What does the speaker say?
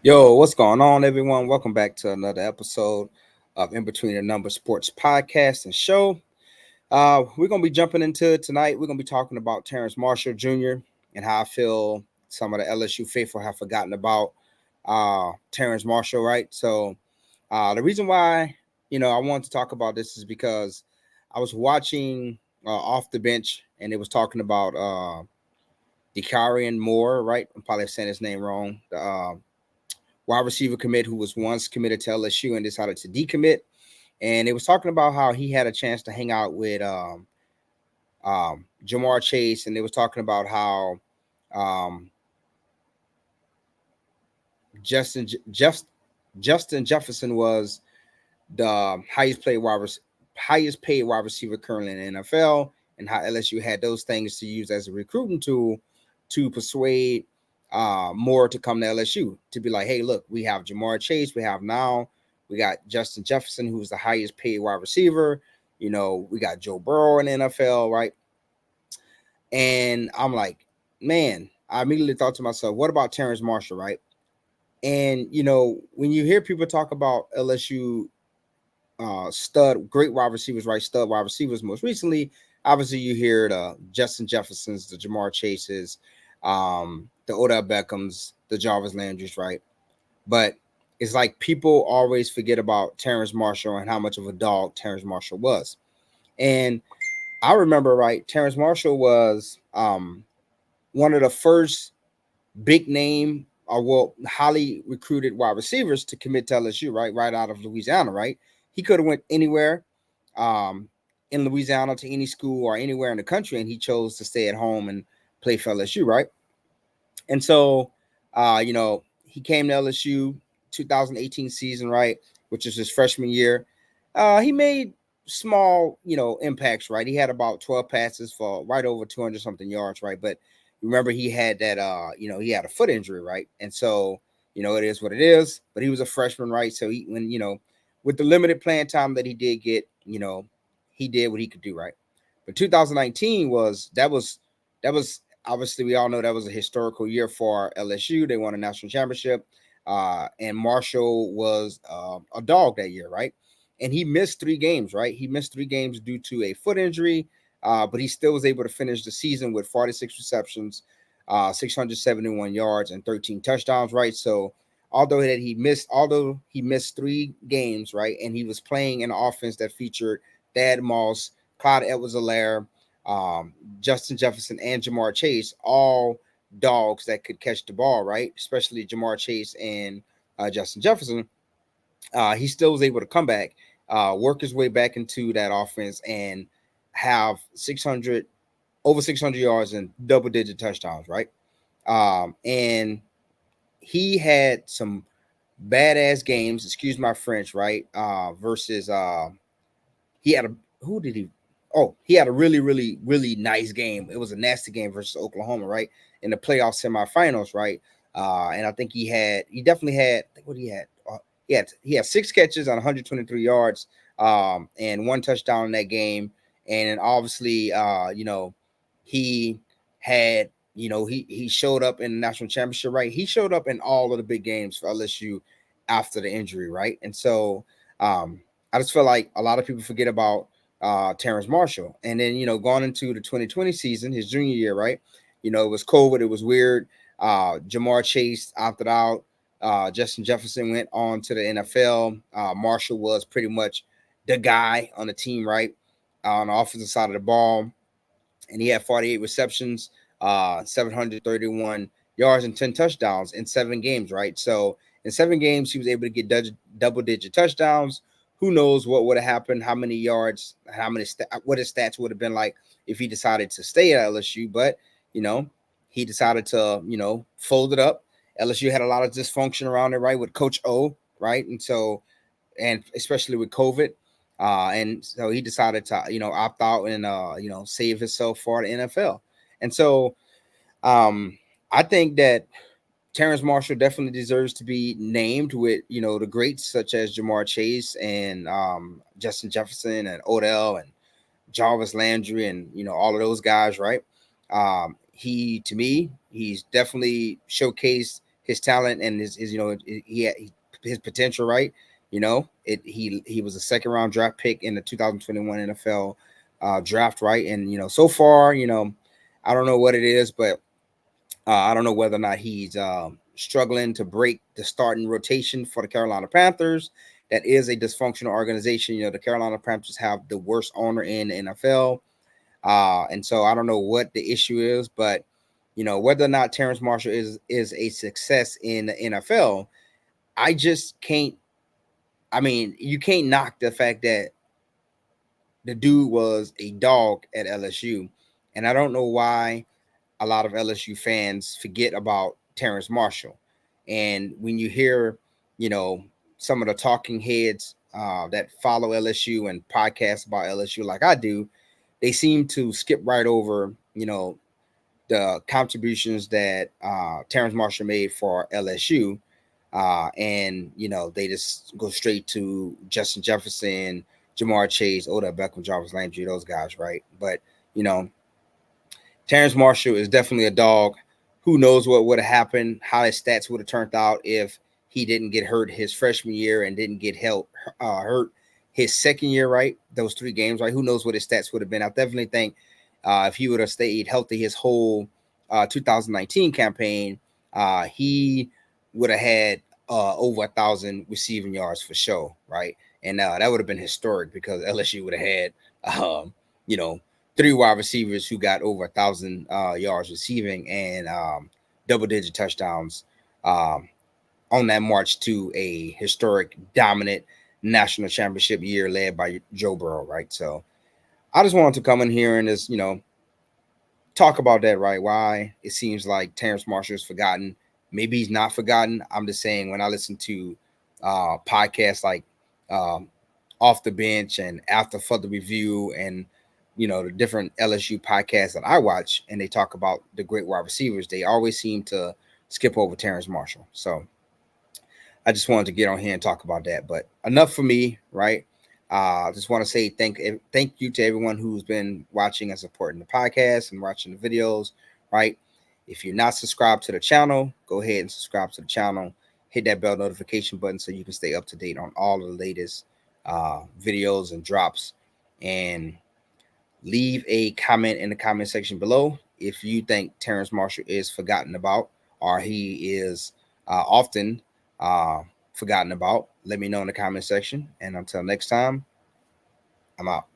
Yo, what's going on, everyone? Welcome back to another episode of In Between the Numbers Sports Podcast and Show. We're gonna be jumping into it tonight. We're gonna be talking about Terrance Marshall Jr. and how I feel some of the LSU faithful have forgotten about Terrance Marshall, right? So, the reason why I wanted to talk about this is because I was watching off the bench and it was talking about Decarian Moore, right? I'm probably saying his name wrong. The wide receiver commit who was once committed to LSU and decided to decommit. And it was talking about how he had a chance to hang out with Jamar Chase, and they was talking about how um, Justin Jeff, Justin Jefferson was the highest paid wide receiver currently in the NFL, and how LSU had those things to use as a recruiting tool to persuade more to come to LSU to be like, hey, look, we have Jamar Chase, we got Justin Jefferson, who's the highest paid wide receiver. We got Joe Burrow in the NFL, right? And I'm like, man, I immediately thought to myself, what about Terrance Marshall, right? And when you hear people talk about LSU great wide receivers, right? Stud wide receivers. Most recently, obviously, you hear the Justin Jeffersons, the Jamar Chases, the Odell Beckhams, the Jarvis Landrys, right? But it's like people always forget about Terrance Marshall and how much of a dog Terrance Marshall was. And I remember, right, Terrance Marshall was one of the first big name or highly recruited wide receivers to commit to LSU, right out of Louisiana, right? He could have went anywhere um, in Louisiana to any school or anywhere in the country, and he chose to stay at home and play for LSU, right? And so, he came to LSU 2018 season, right, which is his freshman year. He made small, impacts, right? He had about 12 passes for right over 200 something yards, right? But remember, he had that, he had a foot injury, right? And so, it is what it is. But he was a freshman, right? So with the limited playing time that he did get, he did what he could do, right? But 2019 was obviously we all know that was a historical year for LSU. They won a national championship, and Marshall was a dog that year, right? And he missed 3 games, right? He missed 3 games due to a foot injury, but he still was able to finish the season with 46 receptions, 671 yards, and 13 touchdowns, right? So although he missed 3 games, right, and he was playing in an offense that featured Thad Moss, Clyde Edwards-Helaire, um, Justin Jefferson, and Jamar Chase, all dogs that could catch the ball, right? Especially Jamar Chase and Justin Jefferson. He still was able to come back, work his way back into that offense, and have 600 over 600 yards and double digit touchdowns, right? And he had some badass games. Excuse my French, right? Versus he had a who did he? Oh, he had a really, really, really nice game. It was a nasty game versus Oklahoma, right? In the playoff semifinals, right? And I think he definitely had. I think what he had. He had 6 catches on 123 yards, and 1 touchdown in that game. And then obviously, he had, he showed up in the national championship, right? He showed up in all of the big games for LSU after the injury, right? And so, I just feel like a lot of people forget about Terrance Marshall. And then, going into the 2020 season, his junior year, right? It was COVID, it was weird. Jamar Chase opted out. Justin Jefferson went on to the NFL. Marshall was pretty much the guy on the team, right? On the offensive side of the ball. And he had 48 receptions, 731 yards, and 10 touchdowns in 7 games, right? So in 7 games, he was able to get double digit touchdowns. Who knows what would have happened, how many yards, what his stats would have been like if he decided to stay at LSU. But, you know, he decided to, fold it up. LSU had a lot of dysfunction around it, right, with Coach O, right? And especially with COVID. And so he decided to, opt out and, save himself for the NFL. And so um, I think that Terrance Marshall definitely deserves to be named with, the greats such as Jamar Chase and Justin Jefferson and Odell and Jarvis Landry and, all of those guys, right? To me, he's definitely showcased his talent and his his potential, right? He was a second round draft pick in the 2021 NFL draft, right? And so far, I don't know what it is, but I don't know whether or not he's struggling to break the starting rotation for the Carolina Panthers. That is a dysfunctional organization. The Carolina Panthers have the worst owner in the NFL. And so I don't know what the issue is, but whether or not Terrance Marshall is a success in the NFL, I just can't. I mean, you can't knock the fact that the dude was a dog at LSU, and I don't know why a lot of LSU fans forget about Terrance Marshall. And when you hear, you know, some of the talking heads that follow LSU and podcasts about LSU like I do, they seem to skip right over, the contributions that Terrance Marshall made for LSU. And, they just go straight to Justin Jefferson, Jamar Chase, Odell Beckham, Jarvis Landry, those guys, right? But, you know, Terrance Marshall is definitely a dog. Who knows what would have happened, how his stats would have turned out if he didn't get hurt his freshman year and didn't get hurt his second year, right? Those 3 games, right? Who knows what his stats would have been? I definitely think if he would have stayed healthy his whole 2019 campaign, he would have had over 1,000 receiving yards for sure, right? And that would have been historic because LSU would have had, you know, 3 wide receivers who got over 1,000 yards receiving and double-digit touchdowns on that march to a historic, dominant national championship year led by Joe Burrow, right? So I just wanted to come in here and just, talk about that, right? Why it seems like Terrance Marshall is forgotten. Maybe he's not forgotten. I'm just saying when I listen to podcasts like um, Off the Bench and After Further Review and the different LSU podcasts that I watch and they talk about the great wide receivers, they always seem to skip over Terrance Marshall. So I just wanted to get on here and talk about that. But enough for me, right? Just want to say thank you to everyone who's been watching and supporting the podcast and watching the videos, right? If you're not subscribed to the channel, go ahead and subscribe to the channel. Hit that bell notification button so you can stay up to date on all of the latest videos and drops. And leave a comment in the comment section below if you think Terrance Marshall is forgotten about or he is often uh, forgotten about. Let me know in the comment section. And until next time, I'm out.